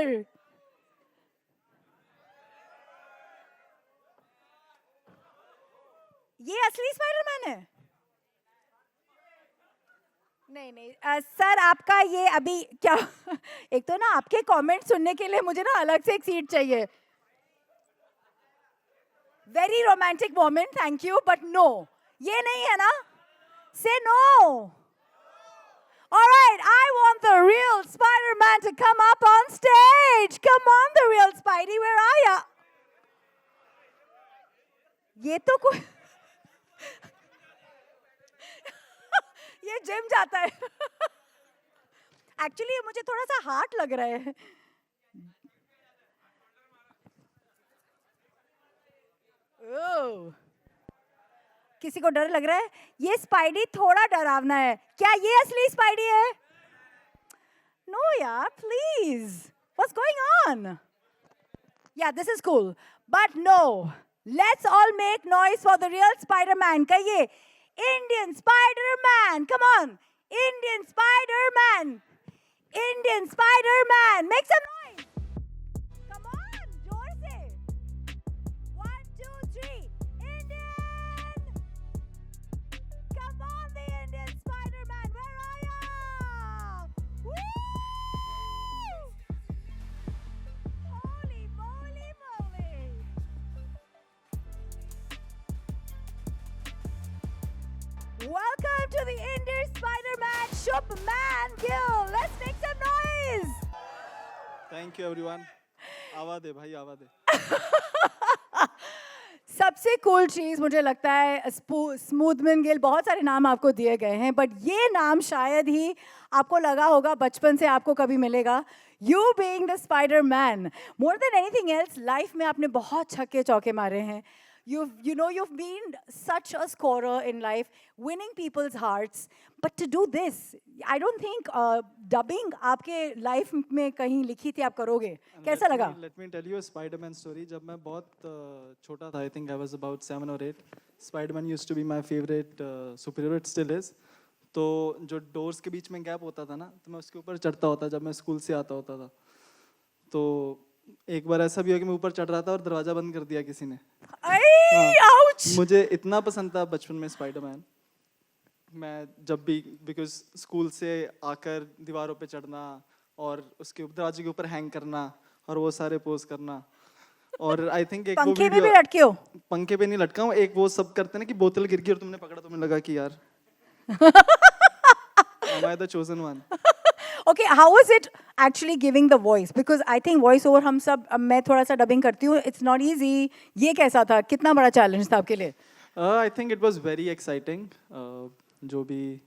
here. ये असली Spiderman है? नहीं नहीं सर, आपका ये अभी क्या एक तो ना आपके कमेंट सुनने के लिए मुझे ना अलग से एक सीट चाहिए. Very romantic moment, thank you, but no, ये नहीं है ना. Say no. All right, I want the real Spider-Man to come up on stage. Come on, the real Spidey, where are ya? ये तो कोई ये जिम जाता है. एक्चुअली ये मुझे थोड़ा सा हार्ड लग रहा है. ओह, किसी को डर लग रहा है? ये स्पाइडी थोड़ा डरावना है. क्या ये असली स्पाइडी है? नो यार, please, what's going on? Yeah this is cool, but no, let's all make noise for the real Spiderman. कहिए Indian Spiderman. Come on, Indian Spiderman, Indian Spiderman, make some noise. Come on, जोर से. 1 2 3, Indian. Come on, the Indian Spider-Man, where are ya? Woo! Holy moly moly! Welcome to the Indian Spider-Man, Shubman Gill. Let's make some noise. Thank you everyone. आवा दे भाई, आवा दे. सबसे cool चीज़ मुझे लगता है स्मूथमैन गिल. बहुत सारे नाम आपको दिए गए हैं, बट ये नाम शायद ही आपको लगा होगा बचपन से आपको कभी मिलेगा. You being the Spiderman, more than anything else, life में आपने बहुत छक्के चौके मारे हैं. You've been such a scorer in life, winning people's hearts. But to do this, I don't think dubbing आपके life में कहीं लिखी थी आप करोगे. कैसा लगा? Let me tell you a Spiderman story. जब मैं बहुत छोटा था, I think I was about 7 or 8. Spiderman used to be my favorite superhero. It still is. तो जो doors के बीच में gap होता था ना, तो मैं उसके ऊपर चढ़ता होता जब मैं स्कूल से आता होता था. तो एक बार ऐसा भी हुआ कि मैं ऊपर चढ़ रहा था और दरवाजा बंद कर दिया किसी ने. मुझे इतना पसंद था बचपन में स्पाइडरमैन. मैं जब भी, बिकॉज स्कूल से आकर दीवारों पे चढ़ना और उसके दरवाजे के ऊपर हैंग करना और वो सारे पोज करना. और आई थिंक एक पंखे पे भी लटके हो? पंखे पे नहीं लटका हूँ. एक वो सब करते ना कि बोतल गिर गई और तुमने पकड़ा, तुम्हें लगा कि यार am I the chosen one? Okay, how is it actually giving the voice? Because I think voice over हम सब, मैं थोड़ा सा डबिंग करती हूँ, it's not easy. ये कैसा था? कितना बड़ा चैलेंज था आपके लिए? I think it was very exciting. जो भी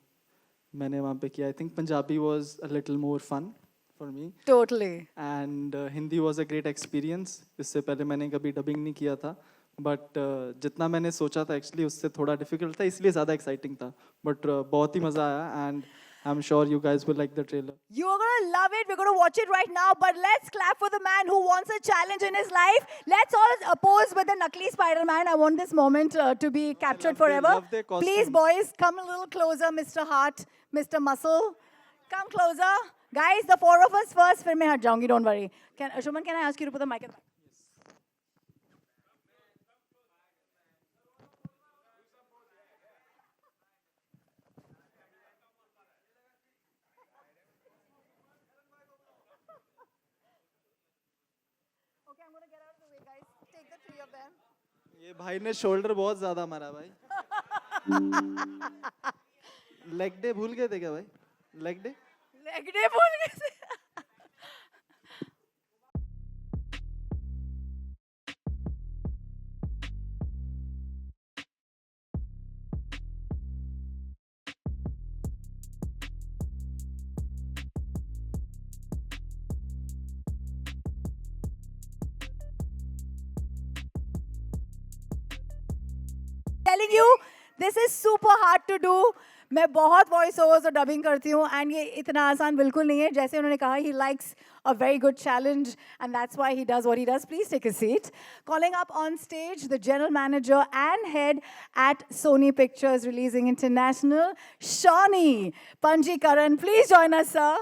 मैंने वहाँ पे किया, I think Punjabi was a little more fun for me. Totally. And Hindi was a great experience. इससे पहले मैंने कभी डबिंग नहीं किया था. But जितना मैंने सोचा था actually उससे थोड़ा difficult था, इसलिए ज़्यादा exciting था. But बहुत ही मज़ा आया and I'm sure you guys will like the trailer. You are going to love it. We're going to watch it right now. But let's clap for the man who wants a challenge in his life. Let's all pose with the Nakli Spider-Man. I want this moment to be captured forever. Please, boys, come a little closer, Mr. Heart, Mr. Muscle. Come closer. Guys, the four of us first. Then I will go. Don't worry. Shubman, can I ask you to put the mic at the back? Okay, I'm going to get out of the way, guys. Take the three of them. ये भाई ने shoulder बहुत ज़्यादा मारा भाई. Leg day भूल गए थे क्या भाई? Leg day? लेग डे भूल गए थे. Telling you, this is super hard to do. मैं बहुत वॉइस ओवर्स और डबिंग करती हूँ एंड ये इतना आसान बिल्कुल नहीं है. जैसे उन्होंने कहा, he likes a very good challenge and that's why he does what he does. Please take a seat. Calling up on stage the general manager and head at Sony Pictures Releasing International, Shawnee Panjikaran. Please join us, sir.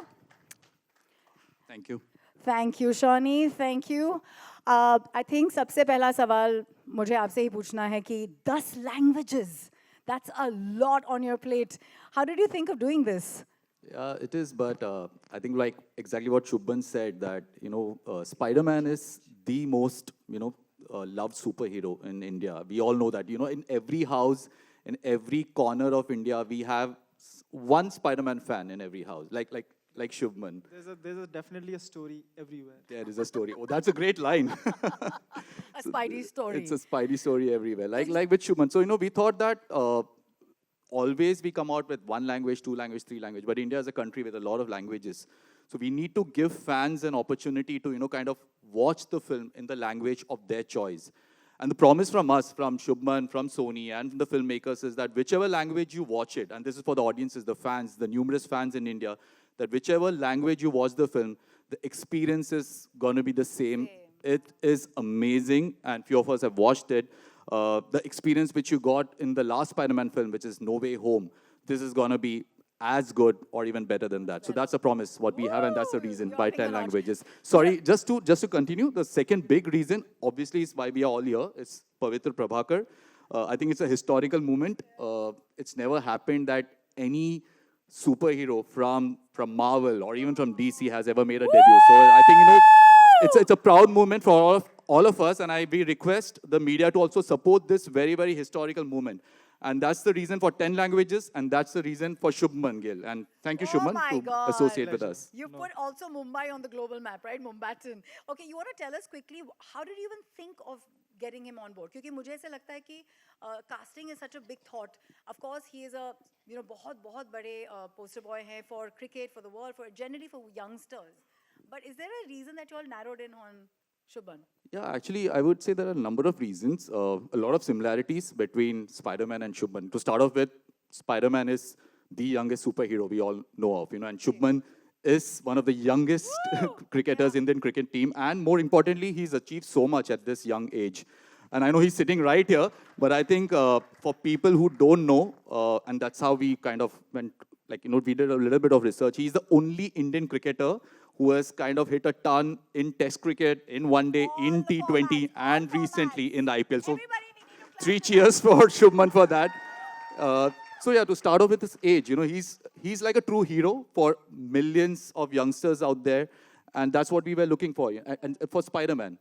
Thank you. Thank you, Shawnee. Thank you. I think सबसे पहला सवाल मुझे आपसे ही पूछना है कि 10 languages. That's a lot on your plate. How did you think of doing this? Yeah, it is, but I think like exactly what Shubman said that Spider-Man is the most loved superhero in India. We all know that in every house, in every corner of India, we have one Spider-Man fan in every house, like Shubman. There's definitely a story everywhere. There is a story. Oh, that's a great line. A Spidey story. It's a Spidey story everywhere, like with Shubman. So we thought that. Always we come out with one language, two language, three language, but India is a country with a lot of languages. So we need to give fans an opportunity to, kind of watch the film in the language of their choice. And the promise from us, from Shubman, from Sony, and from the filmmakers is that whichever language you watch it, and this is for the audiences, the fans, the numerous fans in India, that whichever language you watch the film, the experience is going to be the same. It is amazing, and few of us have watched it. The experience which you got in the last Spider-Man film, which is No Way Home, this is going to be as good or even better than that. So that's a promise, what we have, and that's the reason You're by having a 10 lot. languages. Sorry, just to continue, the second big reason, obviously, is why we are all here. It's Pavitra Prabhakar. I think it's a historical moment. It's never happened that any superhero from Marvel or even from DC has ever made a debut. So I think, it's a proud moment for all of us, and we request the media to also support this very, very historical moment. And that's the reason for 10 languages, and that's the reason for Shubman Gill. And thank you, Oh Shubman, my to God. associate with Pleasure. us. You put also Mumbai on the global map, right? Mumbaitan. Okay, you want to tell us quickly, how did you even think of getting him on board? क्योंकि मुझे ऐसे लगता है कि casting is such a big thought. Of course, he is a बहुत बहुत बड़े poster boy है for cricket, for the world, for generally for youngsters. But is there a reason that you all narrowed in on Shubman? Yeah, actually, I would say there are a number of reasons. A lot of similarities between Spider-Man and Shubman. To start off with, Spider-Man is the youngest superhero we all know of, and Shubman is one of the youngest cricketers in the Indian cricket team. And more importantly, he's achieved so much at this young age. And I know he's sitting right here, but I think for people who don't know, and that's how we kind of went, we did a little bit of research. He's the only Indian cricketer who has kind of hit a ton in Test cricket, in one day, All in the T20, formats, all and recently formats. in the IPL. So Everybody, we need to clap 3 for cheers for Shubman for that. So yeah, to start off with his age, he's like a true hero for millions of youngsters out there, and that's what we were looking for, and for Spider-Man.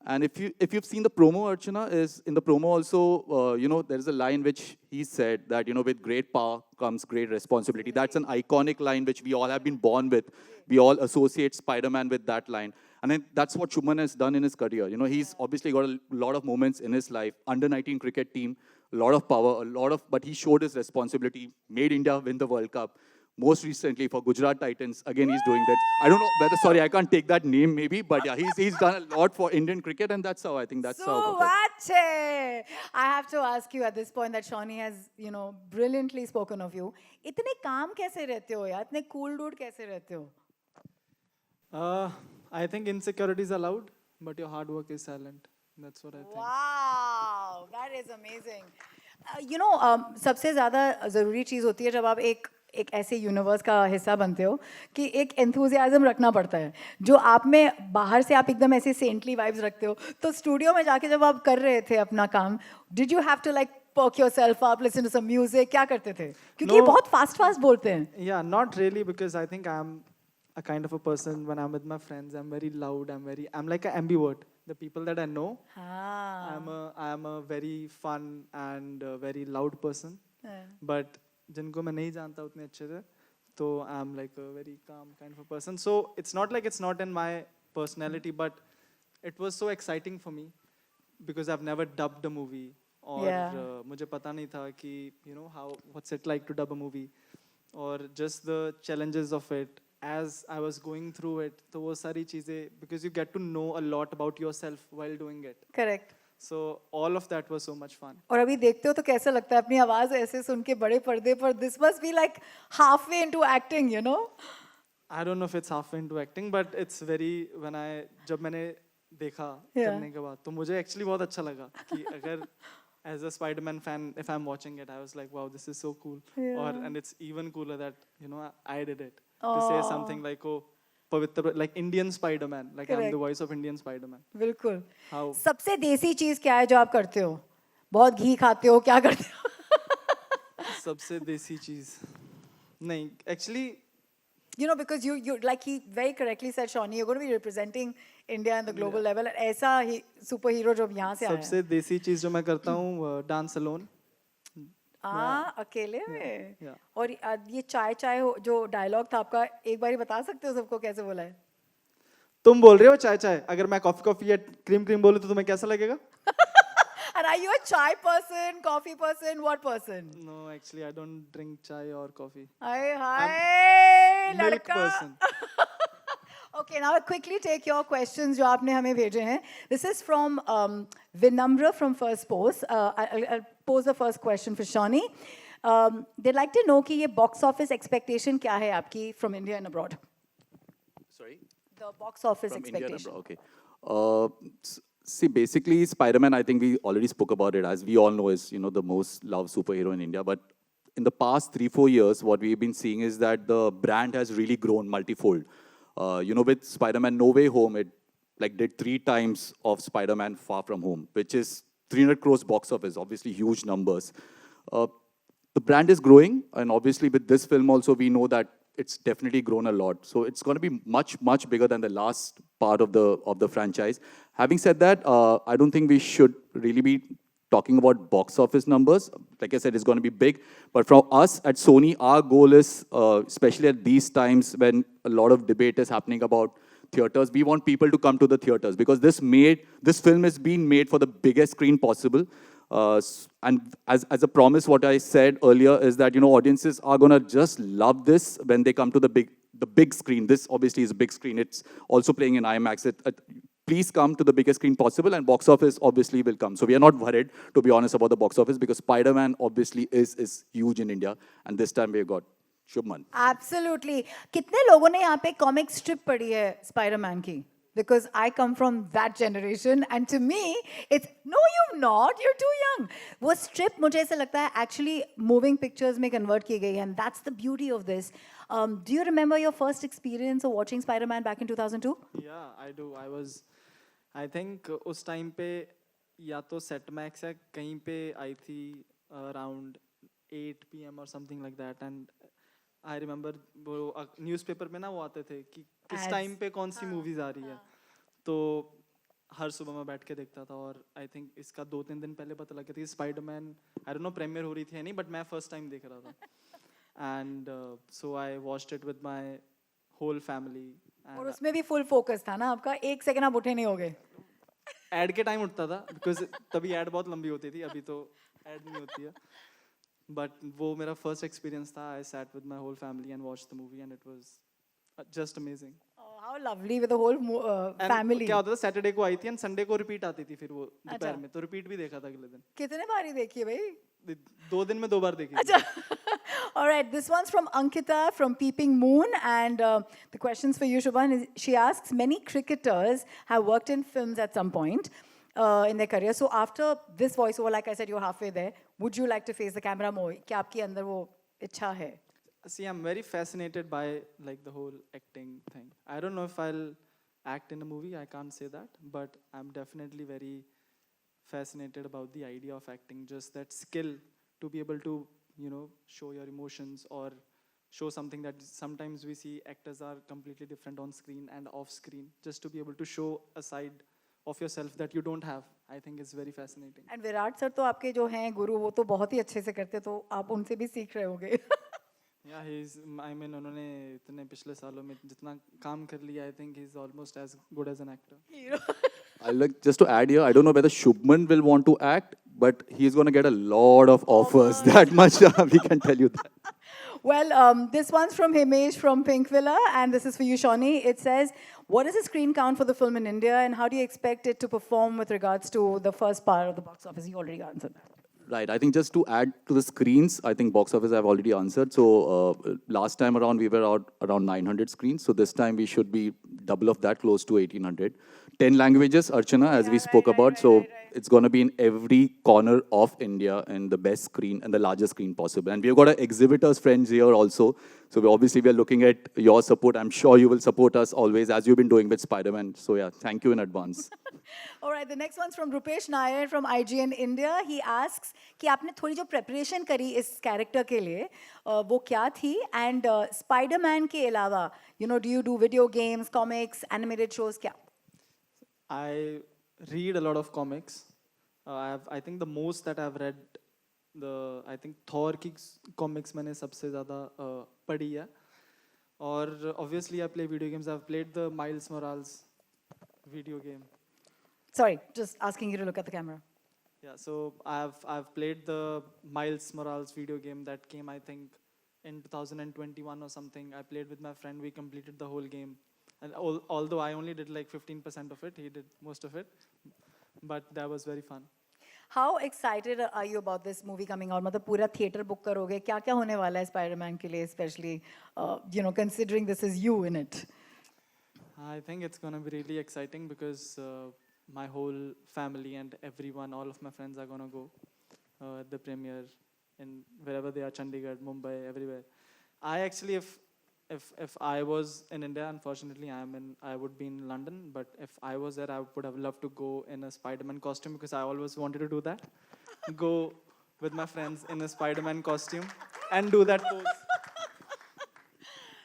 And if you've seen the promo, Archana, is in the promo also, there is a line which he said that, with great power comes great responsibility. That's an iconic line which we all have been born with. We all associate Spider-Man with that line. And then that's what Shubman has done in his career. He's obviously got a lot of moments in his life. Under 19 cricket team, a lot of power, but he showed his responsibility, made India win the World Cup. Most recently for Gujarat Titans, again he's doing that. I don't know whether, sorry, I can't take that name maybe, but yeah, he's done a lot for Indian cricket, and that's how I think that's how. Suvache! I have to ask you at this point that Shawnee has, brilliantly spoken of you. इतने काम कैसे रहते हो यार? इतने cool dude कैसे रहते हो? I think insecurity is allowed, but your hard work is silent. That's what I think. Wow, that is amazing. सबसे ज़्यादा ज़रूरी चीज़ होती है जब आप एक ऐसे यूनिवर्स का हिस्सा बनते हो कि एक एंथुजियाज्म रखना पड़ता है जो आप में बाहर से आप एकदम ऐसे सेंटली वाइब्स रखते हो तो स्टूडियो में जाके जब आप कर रहे थे अपना काम did you have to like perk yourself up, listen to some music, क्या करते थे? क्योंकि ये बहुत fast बोलते हैं. Yeah, not really, because I think I'm a kind of a person when I'm with my friends, I'm very loud, I'm like an ambivert. The people that I know, I'm a very fun and very loud person. But जिनको मैं नहीं जानता उतने अच्छे से, तो I'm like a very calm kind of a person. So it's not like it's not in my personality, but it was so exciting for me because I've never dubbed a movie. और मुझे पता नहीं था कि what's it like to dub a movie, or just the challenges of it as I was going through it. तो वो सारी चीजें, because you get to know a lot about yourself while doing it. Correct. So all of that was so much fun. और अभी देखते हो तो कैसा लगता है अपनी आवाज ऐसे सुन के बड़े पर्दे पर? This must be like halfway into acting, I don't know if it's halfway into acting, but it's very, जब मैंने देखा करने के बाद तो मुझे actually बहुत अच्छा लगा कि अगर as a Spider-Man fan, if I'm watching it, I was like, wow, this is so cool. And it's even cooler that, I did it. To say something like, oh, पवित्र, like Indian Spider-Man, like I'm Correct. the voice of Indian Spider-Man. बिल्कुल. How? सबसे देसी चीज क्या है जो आप करते हो? बहुत घी खाते हो, क्या करते हो? सबसे देसी चीज नहीं, actually You know, because you like he very correctly said, Shawnee, you're going to be representing India in the global level. And ऐसा ही superhero जो यहाँ से आया है. सबसे देसी चीज जो मैं करता हूँ, डांस अलोन. अकेले में. Yeah. और ये चाय चाय जो डायलॉग था आपका, एक बार ही बता सकते हो सबको कैसे बोला है? तुम बोल रहे हो चाय चाय, अगर मैं कॉफी कॉफी या क्रीम क्रीम बोलूं तो तुम्हें कैसा लगेगा? And are you a chai person, coffee person, what person? No, actually I don't drink chai or coffee. Hi, Milk ladka. person. Okay, now I'll quickly take your questions जो आपने हमें भेजे हैं. This is from Vinamra from First Post. I'll pose the first question for Shawnee. They'd like to know कि ये box office expectation क्या है आपकी from India and abroad? Sorry? The box office From India and expectation. abroad. Okay. See, basically, Spider-Man, I think we already spoke about it. As we all know, is the most loved superhero in India. But in the past 3-4 years, what we've been seeing is that the brand has really grown multifold. With Spider-Man No Way Home, it did 3 times of Spider-Man Far From Home, which is 300 crores box office, obviously huge numbers. The brand is growing, and obviously with this film also, we know that it's definitely grown a lot. So it's going to be much, much bigger than the last part of the franchise. Having said that, I don't think we should really be talking about box office numbers. Like I said, it's going to be big. But from us at Sony, our goal is, especially at these times when a lot of debate is happening about theaters, we want people to come to the theaters because this film is being made for the biggest screen possible. And as a promise, what I said earlier is that audiences are gonna just love this when they come to the big screen. This obviously is a big screen. It's also playing in IMAX. Please come to the biggest screen possible, and box office obviously will come. So we are not worried, to be honest, about the box office because Spider-Man obviously is huge in India, and this time we got Shubman. Absolutely. कितने लोगों ने यहाँ पे comic strip पढ़ी है Spider-Man की? Because I come from that generation, and to me, it's no, you've not. You're too young. वो strip मुझे ऐसा लगता है actually moving pictures में convert की गई है, and that's the beauty of this. Do you remember your first experience of watching Spider-Man back in 2002? Yeah, I do. I think उस time पे या तो Set Max या कहीं पे आई थी around 8 p.m. or something like that, and I remember वो newspaper में ना वो आते थे कि किस टाइम पे कौन सी मूवीज आ रही है, तो हर सुबह मैं बैठ के देखता था. और आई थिंक इसका 2-3 दिन पहले पता लग गया था Spiderman, I don't know premiere हो रही थी या नहीं, बट मैं फर्स्ट टाइम देख रहा था. And so I watched it with my whole family. और उसमें भी फुल फोकस था ना आपका, 1 सेकंड आप उठे नहीं होगे. एड के टाइम उठता था बिकॉज तभी एड बहुत लंबी होती थी, अभी तो एड नहीं होती है. बट वो मेरा फर्स्ट एक्सपीरियंस था. I sat with my whole family and watched the movie and it was just amazing. Oh, how lovely with the whole family. क्या होता था, सैटरडे को आई थी एंड संडे को रिपीट आती थी, फिर वो दोपहर में, तो रिपीट भी देखा था अगले दिन. कितने बारी देखी है भाई? 2 दिन में 2 बार देखी. अच्छा. All right, this one's from Ankita from Peeping Moon, and the questions for you, Shubhan, is she asks, many cricketers have worked in films at some point in their career. So after this voiceover, like I said, you're halfway there. Would you like to face the camera more? क्या आपके अंदर वो इच्छा है? See, I'm very fascinated by the whole acting thing. I don't know if I'll act in a movie, I can't say that, but I'm definitely very fascinated about the idea of acting, just that skill to be able to, show your emotions or show something that sometimes we see actors are completely different on screen and off screen, just to be able to show a side of yourself that you don't have. I think it's very fascinating. And Virat sir तो आपके जो हैं गुरु, वो तो बहुत ही अच्छे से करते, तो आप उनसे भी सीख रहे होंगे. Yeah, उन्होंने इतने पिछले सालों में जितना काम कर लिया, I think he's almost as good as an actor. I like just to add here, I don't know whether Shubman will want to act, but he's going to get a lot of offers. That much we can tell you that. Well, this one's from Himesh from Pink Villa, and this is for you, Shawnee. It says, what is the screen count for the film in India, and how do you expect it to perform with regards to the first part of the box office? You already answered that. Right. I think just to add to the screens, I think box office I've already answered. So last time around we were out around 900 screens. So this time we should be double of that, close to 1800. 10 languages, Archana, as we spoke about. So it's going to be in every corner of India and the best screen and the largest screen possible. And we've got our exhibitors friends here also. So we are looking at your support. I'm sure you will support us always as you've been doing with Spider-Man. So yeah, thank you in advance. All right, the next one's from Rupesh Nair from IGN India. He asks कि आपने थोड़ी जो preparation करी इस character के लिए वो क्या थी? And Spider-Man के अलावा, do you do video games, comics, animated shows क्या? I read a lot of comics. I think the most that I've read, I think Thor की comics मैंने सबसे ज़्यादा पढ़ी है. और obviously I play video games. I've played the Miles Morales video game. Sorry, just asking you to look at the camera. Yeah, so I've played the Miles Morales video game that came, I think, in 2021 or something. I played with my friend. We completed the whole game. And although I only did like 15% of it, he did most of it. But that was very fun. How excited are you about this movie coming out? मतलब पूरा theater book करोगे? क्या क्या होने वाला है Spider-Man के लिए, especially, considering this is you in it? I think it's going to be really exciting because my whole family and everyone, all of my friends are going to go at the premiere in wherever they are, Chandigarh, Mumbai, everywhere. I actually, if I was in India, unfortunately I would be in London, but if I was there, I would have loved to go in a Spider-Man costume because I always wanted to do that. Go with my friends in a Spider-Man costume and do that pose.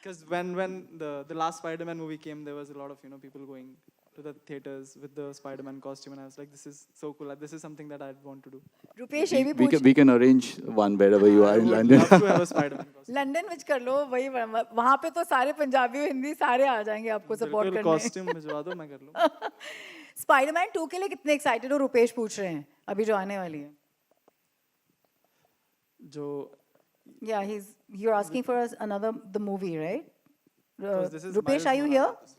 Because when the last Spider-Man movie came, there was a lot of people going to the theaters with the Spider-Man costume, and I was like, this is so cool. This is something that I'd want to do. Rupesh, ये भी पूछ. We can arrange one wherever you are in London. I would love to have a Spider-Man costume. London which कर लो वही वहाँ पे तो सारे पंजाबी और हिंदी सारे आ जाएंगे आपको सपोर्ट करने. कॉस्ट्यूम भिजवा दो मैं कर लूँ. स्पाइडरमैन 2 के लिए कितने एक्साइटेड हो रुपेश पूछ रहे हैं अभी जो आने वाली है. जो Yeah, you're asking for us the movie, right? this is Rupesh, Miles are you here? Morales.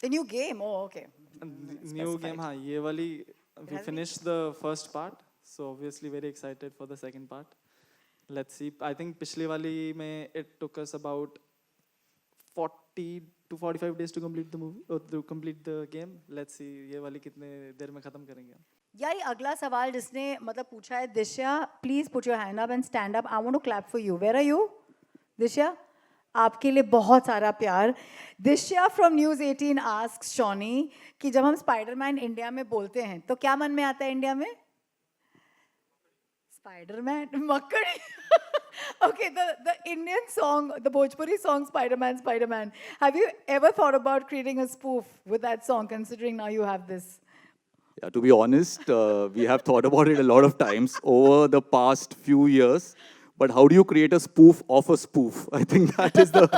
The new game. Oh, okay. New game, हाँ ये वाली. We finished the first part, so obviously very excited for the second part. Let's see. I think पिछले वाली में it took us about 40 to 45 days to complete the movie or to complete the game. Let's see ये वाली कितने देर में खत्म करेंगे. यार ये अगला सवाल जिसने मतलब पूछा है Disha, please put your hand up and stand up. I want to clap for you. Where are you? Disha, आपके लिए बहुत सारा प्यार. दिशा फ्रॉम न्यूज़ 18 आस्क्स शॉनी कि जब हम स्पाइडरमैन इंडिया में बोलते हैं तो क्या मन में आता है इंडिया में? Spiderman, मक्कड़ी. Okay, the Indian song, the Bhojpuri song Spiderman, Spiderman. Have you ever thought about creating a spoof with that song, considering now you have this? Yeah, to be honest, we have thought about it a lot of times over the past few years. But how do you create a spoof of a spoof? I think that is the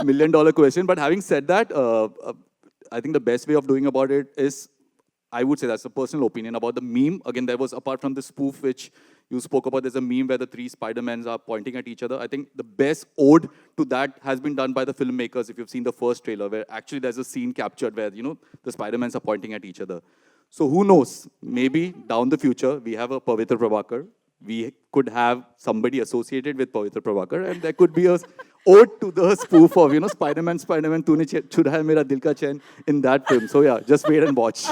million-dollar question. But having said that, I think the best way of doing about it is, I would say that's a personal opinion about the meme. Again, there was, apart from the spoof which you spoke about, there's a meme where the 3 Spider-Mans are pointing at each other. I think the best ode to that has been done by the filmmakers. If you've seen the first trailer, where actually there's a scene captured where, the Spider-Mans are pointing at each other. So who knows? Maybe down the future, we have a Pavitra Prabhakar. We could have somebody associated with Pavitra Prabhakar, and there could be a ode to the spoof of, Spider-Man, तूने चुराया मेरा दिल का चैन in that film. So yeah, just wait and watch.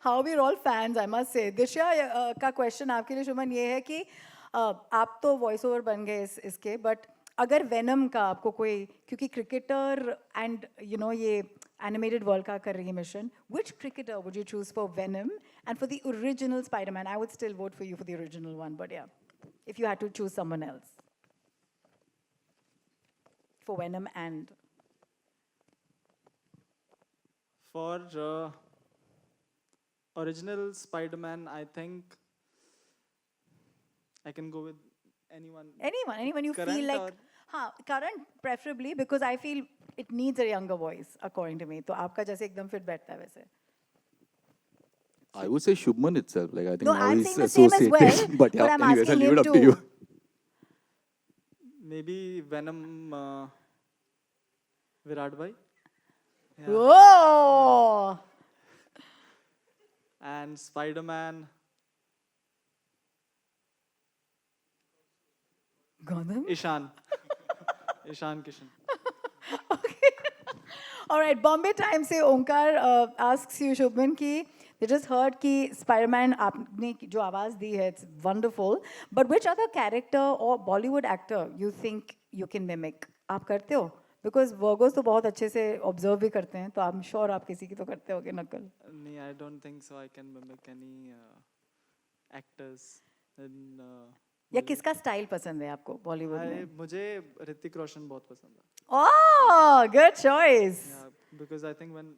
How we're all fans, I must say. दिशा का question आपके लिए शुभमन ये है कि आप तो वॉइस ओवर बन गए इसके, बट अगर वेनम का आपको कोई, क्योंकि क्रिकेटर एंड ये animated world का कर रही है mission, which cricketer would you choose for Venom and for the original Spider-Man? I would still vote for you for the original one, but yeah, if you had to choose someone else for Venom and For original Spider-Man, I think I can go with anyone. anyone you Current feel like, or- current preferably, because I feel it needs a younger voice according to me. तो आपका जैसे एकदम fit बैठता है वैसे. I would say Shubman itself. Like, I think No, now I'm he's saying the same as associated. well, But yeah, but I'm anyways, I'll asking leave it him up to you. Maybe Venom, Virat Bhai. Yeah. Whoa! And Spider-Man, Gautam? Ishan. Ishan Kishan. Okay. All right, Bombay Times से ओंकार asks you Shubman कि they just heard कि Spiderman आपने जो आवाज दी है, it's wonderful. But which other character or Bollywood actor you think you can mimic? आप करते हो? Because Virgos तो बहुत अच्छे से observe भी करते हैं, तो I'm sure आप किसी की तो करते होगे नकल. नहीं, I don't think so. I can mimic any actors in या किसका स्टाइल पसंद है आपको बॉलीवुड में? मुझे ऋतिक रोशन बहुत पसंद है. Oh, good choice. Yeah, because I think when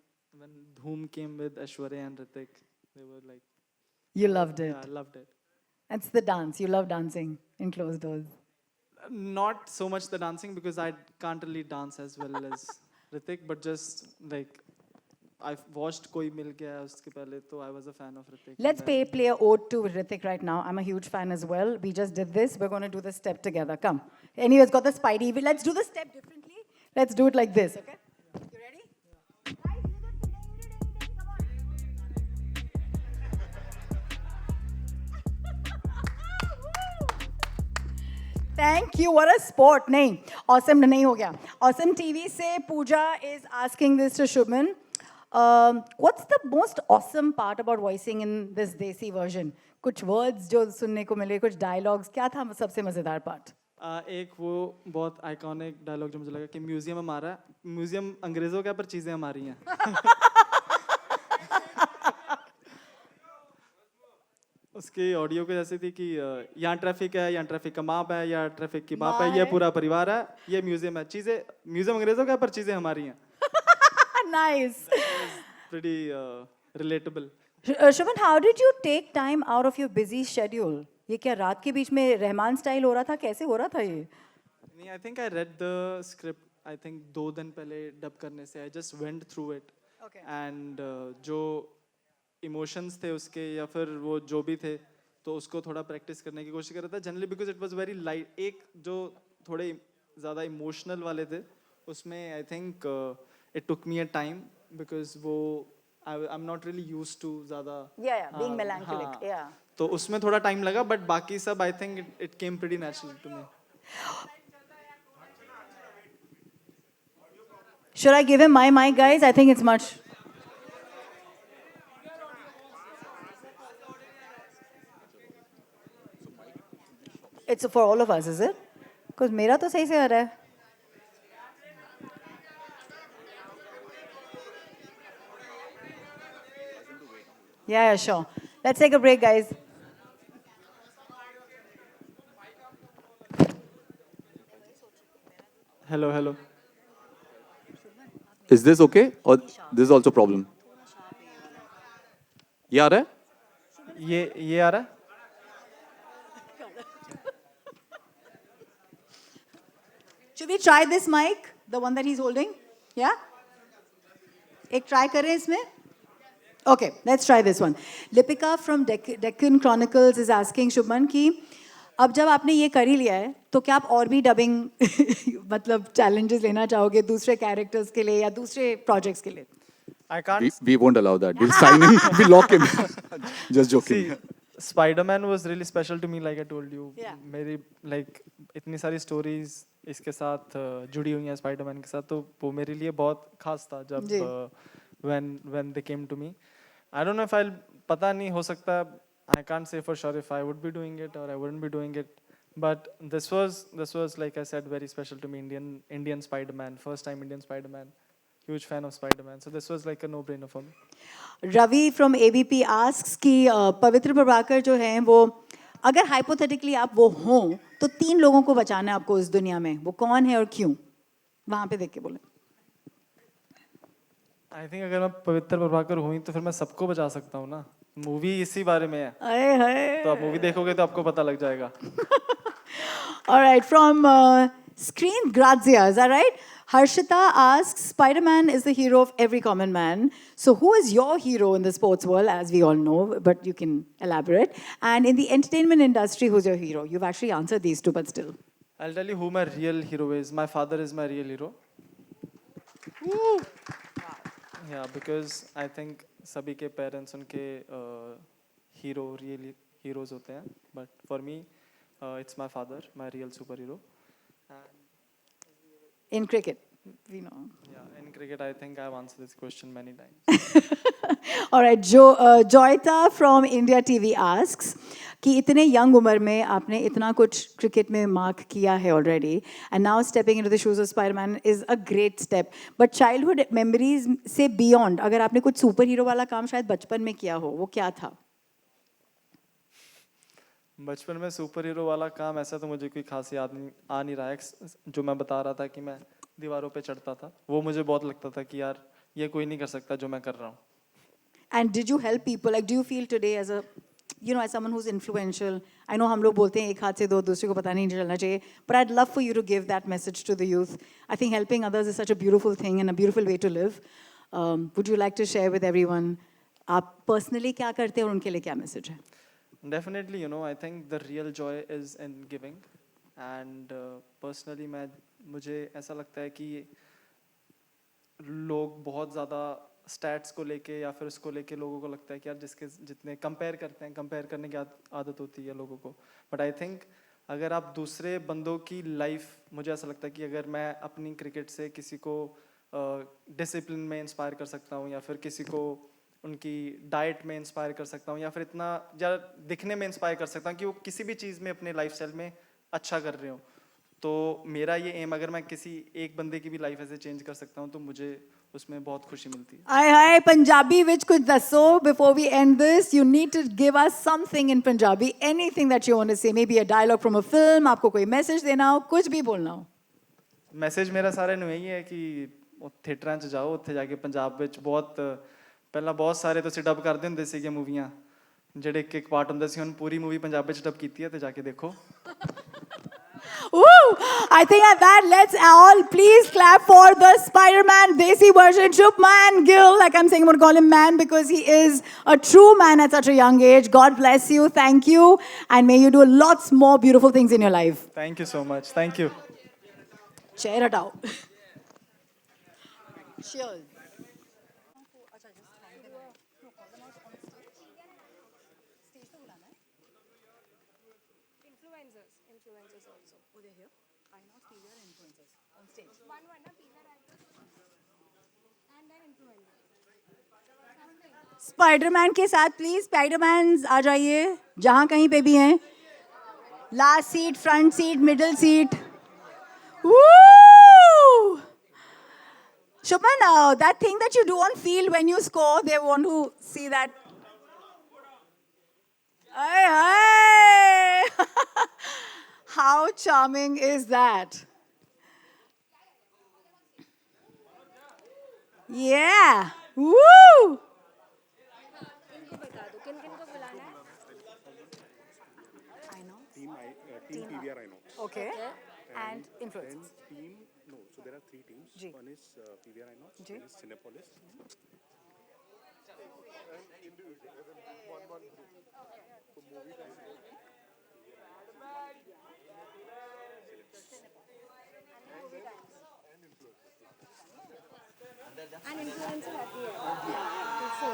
Dhoom came with Aishwarya and Hrithik, they were like, You loved it. yeah, I loved it. It's the dance. You love dancing in closed doors. Not so much the dancing because I can't really dance as well as Hrithik, but just like I've watched Koi Mil Gaya uske pehle, so I was a fan of Hrithik. Let's play a ode to Hrithik right now. I'm a huge fan as well. We just did this. We're going to do the step together. Come. Anyways, got the Spidey. Let's do the step differently. Let's do it like this, okay? You ready? Guys, you do the ding, come on. Thank you. What a sport. नहीं. Awesome नहीं हो गया. Awesome TV से Pooja is asking this to Shubman. What's the most awesome part about voicing in this Desi version? कुछ words जो सुनने को मिले, कुछ dialogues. क्या था सबसे मजेदार part? एक वो बहुत आइकॉनिक डायलॉग जो मुझे लगा कि म्यूजियम हमारा है, म्यूजियम अंग्रेजों का, पर चीजें हमारी हैं. उसकी ऑडियो को जैसे थी कि यहाँ ट्रैफिक है, यहाँ ट्रैफिक का माप है, यहाँ ट्रैफिक की माप है, ये पूरा परिवार है, ये म्यूजियम है, चीजें म्यूजियम अंग्रेजों का, पर चीजें हमारी हैं. Nice. Pretty relatable. Shubman, how did you take time out of your busy schedule? ये क्या रात के बीच में रहमान स्टाइल हो रहा था? कैसे हो रहा था ये? नहीं, I think I read the script. I think 2 दिन पहले डब करने से I just went through it. Okay. And जो emotions थे उसके या फिर वो जो भी थे, तो उसको थोड़ा practice करने की कोशिश कर रहा था. Generally because it was very light. एक जो थोड़े ज़्यादा emotional वाले थे, उसमें I think it took me a time because वो I'm not really used to ज़्यादा. Yeah, being melancholic. हाँ, Yeah. तो उसमें थोड़ा टाइम लगा, बट बाकी सब I think it came pretty natural to me. Should I give him my mic, guys? I think it's much. It's for all of us, is it? Because मेरा तो सही से आ रहा है. Yeah, sure. Let's take a break, guys. Hello. Is this okay? Or this is also a problem? ये आ रहा है? ये आ रहा है? Should we try this mic, the one that he's holding? Yeah? एक try करें इसमें? Okay, let's try this one. Lipika from Deccan Chronicles is asking Shubman कि अब जब आपने ये कर ही लिया है, तो क्या आप और भी डबिंग मतलब challenges लेना चाहोगे दूसरे characters के लिए या दूसरे projects के लिए? I can't. We won't allow that. We'll sign him. We'll lock him. Just joking. See, Spiderman was really special to me, like I told you. Yeah. मेरी like इतनी सारी stories इसके साथ जुड़ी हुई हैं Spiderman के साथ, तो वो मेरे लिए बहुत खास था जब when they came to me. I don't know if I'll, पता नहीं, हो सकता, I can't say for sure if I would be doing it or I wouldn't be doing it. But this was like I said, very special to me. Indian Spider-Man, first time Indian Spider-Man. Huge fan of Spider-Man. So this was like a no-brainer for me. Ravi from ABP asks कि पवित्र प्रभाकर जो हैं वो अगर hypothetically आप वो हों तो 3 लोगों को बचाना है आपको इस दुनिया में, वो कौन है और क्यों? वहाँ पे देख के बोले. I think अगर मैं पवित्र प्रभाकर हुई तो फिर मैं सबको बचा सकता हूँ ना. मूवी इसी बारे में है. अरे हाय. तो आप मूवी देखोगे तो आपको पता लग जाएगा. All right, from Screen Grazia, is that right? Harshita asks, Spider-Man is the hero of every common man. So who is your hero in the sports world, as we all know, but you can elaborate. And in the entertainment industry, who's your hero? You've actually answered these two, but still. I'll tell you who my real hero is. My father is my real hero. Woo! Yeah, because I think सभी के parents उनके hero, really heroes होते हैं. But for me, it's my father, my real superhero. In cricket? We know. Yeah, in cricket, I think I've answered this question many times. All right, Joyta from India TV asks कि इतने young उम्र में आपने इतना कुछ cricket में mark किया है already, and now stepping into the shoes of Spiderman is a great step. But childhood memories से beyond, अगर आपने कुछ superhero वाला काम शायद बचपन में किया हो, वो क्या था? बचपन में सुपर हीरो वाला काम ऐसा तो मुझे कोई खास याद नहीं आ नहीं रहा है। जो मैं बता रहा था कि मैं दीवारों पे चढ़ता था, वो मुझे बहुत लगता था कि यार ये कोई नहीं कर सकता जो मैं कर रहा हूँ। And did you help people? Like, do you feel today as a, as someone who's influential? I know हम लोग बोलते हैं एक हाथ से दो, दूसरे को पता नहीं चलना चाहिए. But I'd love for you to give that message to the youth. I think helping others is such a beautiful thing and a beautiful way to live. Would you like to share with everyone? आप personally क्या करते हैं और उनके लिए क्या message है? Definitely, I think the real joy is in giving. And personally, मुझे ऐसा लगता है कि लोग बहुत ज़्यादा स्टैट्स को लेके या फिर उसको लेके लोगों को लगता है कि यार जिसके जितने कंपेयर करते हैं, कंपेयर करने की आदत होती है लोगों को. बट आई थिंक अगर आप दूसरे बंदों की लाइफ, मुझे ऐसा लगता है कि अगर मैं अपनी क्रिकेट से किसी को डिसिप्लिन में इंस्पायर कर सकता हूँ या फिर किसी को उनकी डाइट में इंस्पायर कर सकता हूँ या फिर इतना ज़्यादा दिखने में इंस्पायर कर सकता हूँ कि वो किसी भी चीज़ में अपने लाइफ स्टाइल में अच्छा कर रहे हो, तो मेरा ये एम, अगर मैं किसी एक बंदे की भी लाइफ ऐसे चेंज कर सकता हूँ तो मुझे उसमें बहुत खुशी मिलती है. Hi, Punjabi ਵਿੱਚ कुछ ਦੱਸੋ before we end this. You need to give us something in Punjabi, anything that you want to say, maybe a dialogue from a film, आपको कोई मैसेज देना हो, कुछ भी बोलना हो. ਮੈਸੇਜ ਮੇਰਾ ਸਾਰਿਆਂ ਨੂੰ ਇਹੀ ਹੈ ਕਿ ਥੀਏਟਰਾਂ 'ਚ ਜਾਓ, ਉੱਥੇ ਜਾ ਕੇ ਪੰਜਾਬ ਵਿੱਚ ਪਹਿਲਾਂ ਬਹੁਤ ਸਾਰੇ ਤੁਸੀਂ ਡਬ ਕਰਦੇ ਹੁੰਦੇ ਸੀਗੇ ਮੂਵੀਆਂ, ਜਿਹੜੇ ਇੱਕ ਇੱਕ ਪਾਰਟ ਹੁੰਦਾ ਸੀ, ਹੁਣ ਪੂਰੀ ਮੂਵੀ ਪੰਜਾਬ ਵਿੱਚ ਡਬ ਕੀਤੀ ਹੈ ਤੇ ਜਾ ਕੇ ਦੇਖੋ. Woo! I think at that, let's all please clap for the Spider-Man Desi version, Shubman Gill. Like I'm saying, I'm going to call him man because he is a true man at such a young age. God bless you. Thank you. And may you do lots more beautiful things in your life. Thank you so much. Thank you. Chair it out. Cheers. Influencers also. Oh, they're here? I know PR influencers on stage. One, na PR actors. And then influencers. Spiderman के साथ please Spiderman आ जाइए जहां कहीं पे भी हैं. Last seat, front seat, middle seat. Shubman, that thing that you do on field when you score, they want to see that. Hey. How charming is that? Yeah. Woo! इनको बता दो किन किन को बुलाना है. I know. Team PVR I know. Okay. And influencers. Then team, no, so there are three teams. Ji. One is PVR I know, Ji. one is Cinepolis. And influencer आती है. So,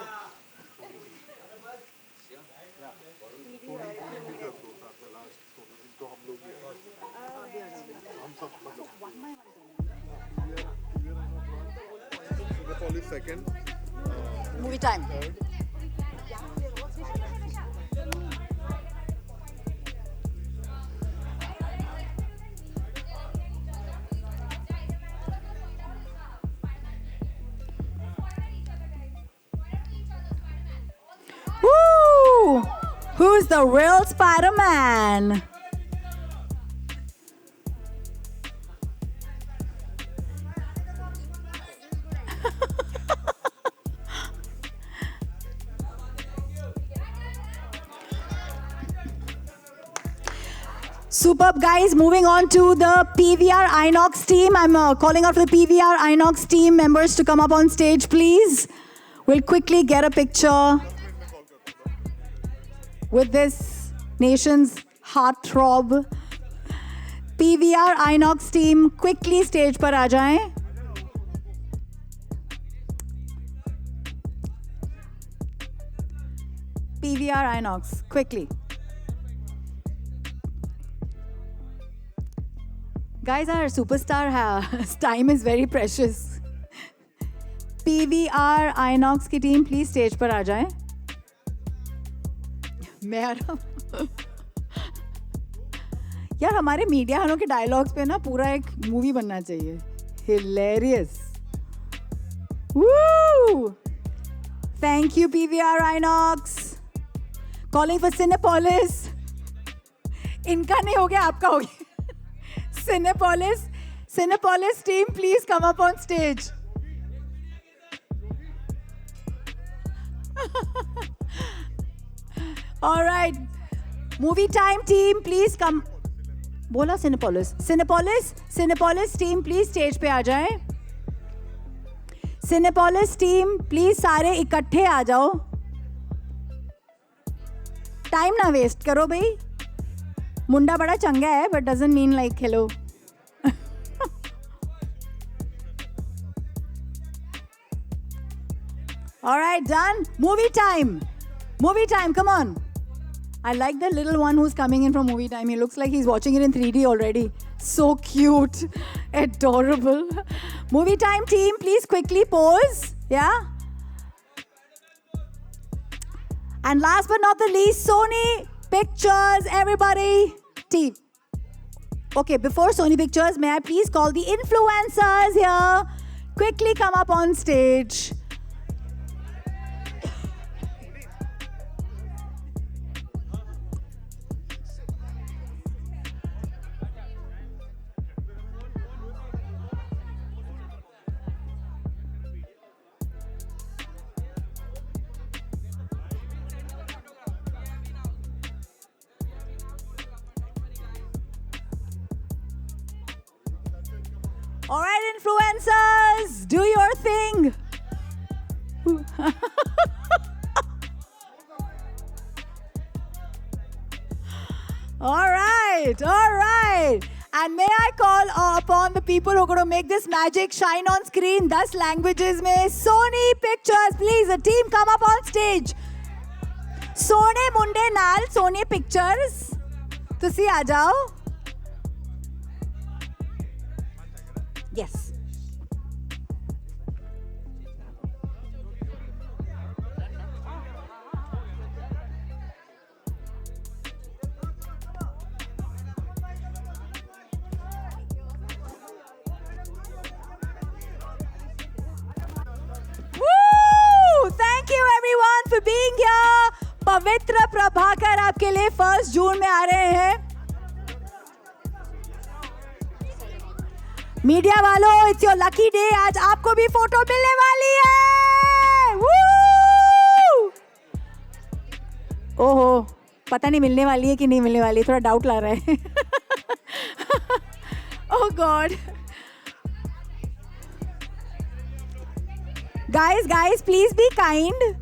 Cinepolis second. Movie time. Woo! Who's the real Spider-Man? Superb, guys. Moving on to the PVR Inox team. I'm calling out for the PVR Inox team members to come up on stage, please. We'll quickly get a picture with this nation's heartthrob. PVR Inox team, quickly stage पर आ जाएं. PVR Inox, quickly. Guys, our superstar time is very precious. PVR Inox की team please stage पर आ जाएं. मैं आ रहा हूं. यार हमारे मीडिया वालों के डायलॉग्स पे ना पूरा एक मूवी बनना चाहिए. Hilarious. Woo! Thank you PVR Inox. Calling for Cinepolis. इनका नहीं हो गया, आपका हो गया. Cinepolis team, please come up on stage. All right, movie time team, please come. बोला Cinepolis team, please stage पे आ जाएं. Cinepolis team, please सारे इकट्ठे आ जाओ. टाइम ना वेस्ट करो भाई. मुंडा बड़ा चंगा है, but doesn't mean like hello. All right, done. Movie time, come on. I like the little one who's coming in from movie time. He looks like he's watching it in 3D already. So cute. Adorable. Movie time team, please quickly pose. Yeah? And last but not the least, Sony Pictures, everybody. Team. Okay, before Sony Pictures, may I please call the influencers here? Quickly come up on stage. All right, influencers, do your thing. All right. And may I call upon the people who are going to make this magic shine on screen, 10 languages mein. Sony Pictures, please, a team come up on stage. Sone munde naal, Sony Pictures. Tusi aa jao. Yes. Woo! Thank you everyone for being here. पवित्र प्रभाकर आपके लिए 1 जून में आ रहे हैं. Media वालों, it's your lucky day. आज आपको भी फोटो मिलने वाली है. ओहो, पता नहीं मिलने वाली है कि नहीं मिलने वाली है, थोड़ा डाउट लग रहा है. ओह God. Guys, please be kind.